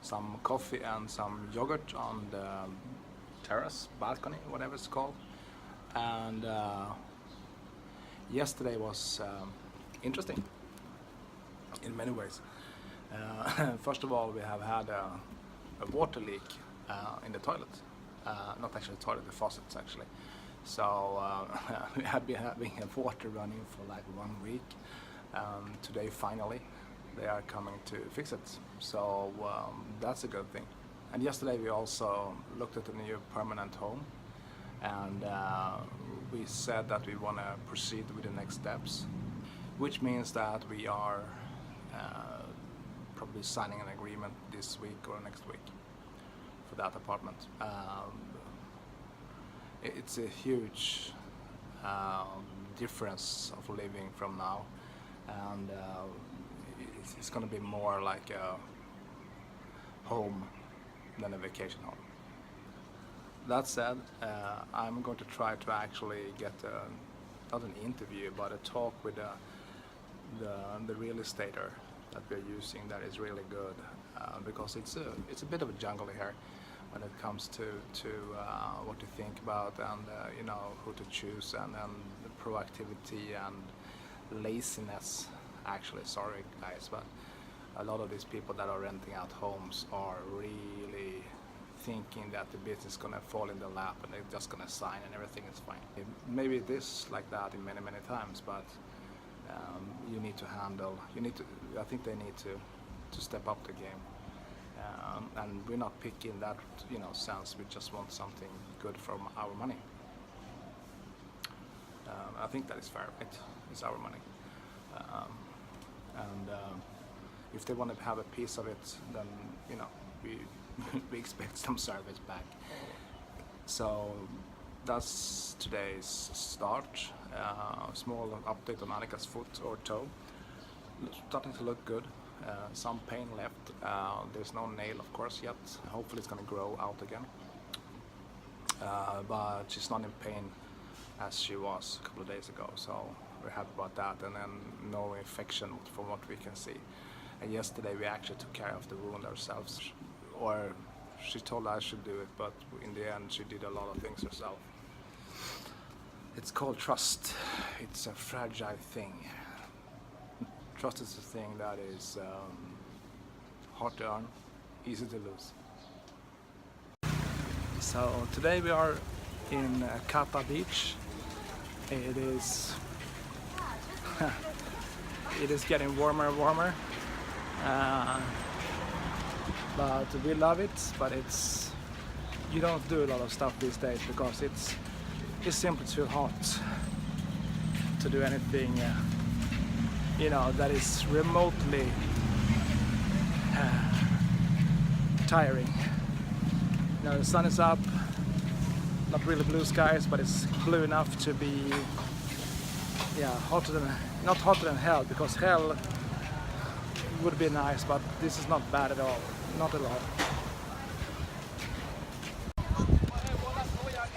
some coffee and some yogurt on the terrace, balcony, whatever it's called. And yesterday was interesting in many ways. First of all, we have had a water leak in the toilet. Not actually the toilet, the faucets actually. So we have been having water running for like 1 week. Today finally they are coming to fix it. So that's a good thing. And yesterday we also looked at a new permanent home, and we said that we want to proceed with the next steps, which means that we are probably signing an agreement this week or next week for that apartment. It's a huge difference of living from now, and it's going to be more like a home than a vacation home. That said, I'm going to try to actually get not an interview but a talk with the real estater that we're using that is really good, because it's a bit of a jungle here when it comes to what to think about, and you know, who to choose, and the proactivity and laziness. Actually, sorry guys, but a lot of these people that are renting out homes are really thinking that the business is gonna fall in their lap and they're just gonna sign and everything is fine. Maybe it is like that in many times, but you need to handle. I think they need to step up the game. And we're not picking that, you know, sense. We just want something good from our money. I think that is fair, right? It's our money. If they want to have a piece of it, then, you know, we expect some service back. So that's today's start. Small update on Annika's foot or toe. Starting to look good. Some pain left. There's no nail, of course, yet. Hopefully it's going to grow out again. But she's not in pain as she was a couple of days ago, so we're happy about that. And then no infection from what we can see. And yesterday we actually took care of the wound ourselves. Or she told I should do it, but in the end she did a lot of things herself. It's called trust. It's a fragile thing. Trust is a thing that is hard to earn, easy to lose. So today we are in Kata beach. It is it is getting warmer and warmer, but we love it. But you don't do a lot of stuff these days because it's simply too hot to do anything you know, that is remotely tiring. You know, the sun is up, not really blue skies, but it's blue enough to be, yeah, not hotter than hell, because hell would be nice, but this is not bad at all, not at all.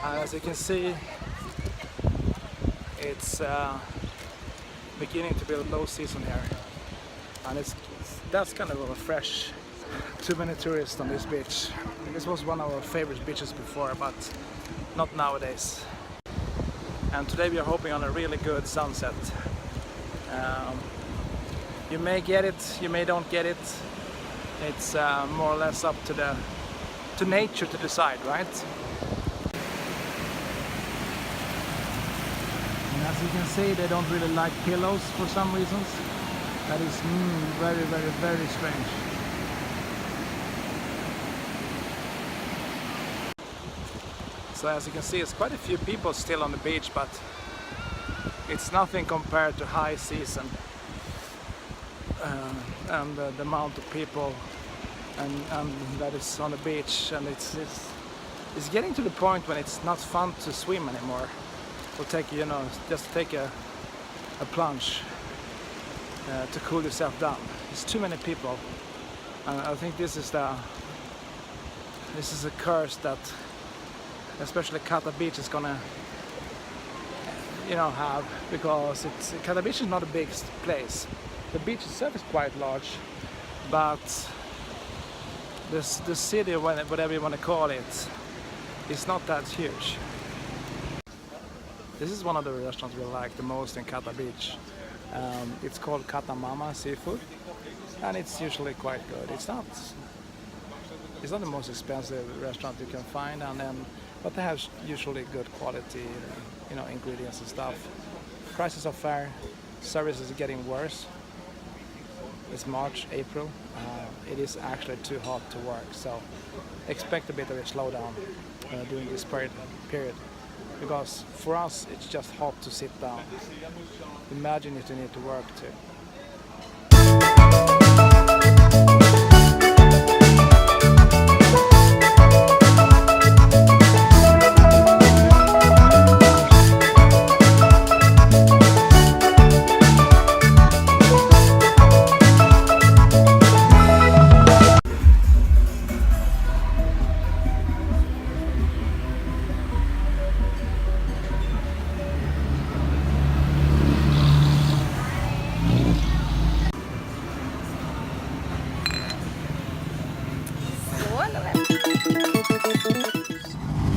As you can see, it's beginning to be a low season here, and that's kind of fresh. Too many tourists on this beach. This was one of our favorite beaches before, but not nowadays. And today we are hoping on a really good sunset. You may get it, you may don't get it. It's more or less up to nature to decide, right? As you can see, they don't really like pillows for some reasons. That is very strange. So as you can see, it's quite a few people still on the beach, but it's nothing compared to high season. And the amount of people and that is on the beach, and it's getting to the point when it's not fun to swim anymore. Or take, you know, just take a plunge to cool yourself down. There's too many people, and I think this is a curse that especially Kata Beach is gonna, you know, have, because Kata Beach is not a big place. The beach itself is quite large, but the city, whatever you want to call it, is not that huge. This is one of the restaurants we like the most in Kata Beach. It's called Kata Mama Seafood, and it's usually quite good. It's not the most expensive restaurant you can find, but they have usually good quality, ingredients and stuff. Prices are fair. Service is getting worse. It's March, April. It is actually too hot to work, so expect a bit of a slowdown during this period. Because for us, it's just hot to sit down. Imagine if you need to work too.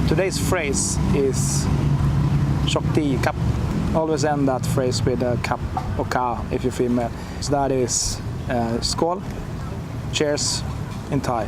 Today's phrase is Shokti Kap. Always end that phrase with a Kap or Ka if you're female. So that is Skål, cheers in Thai.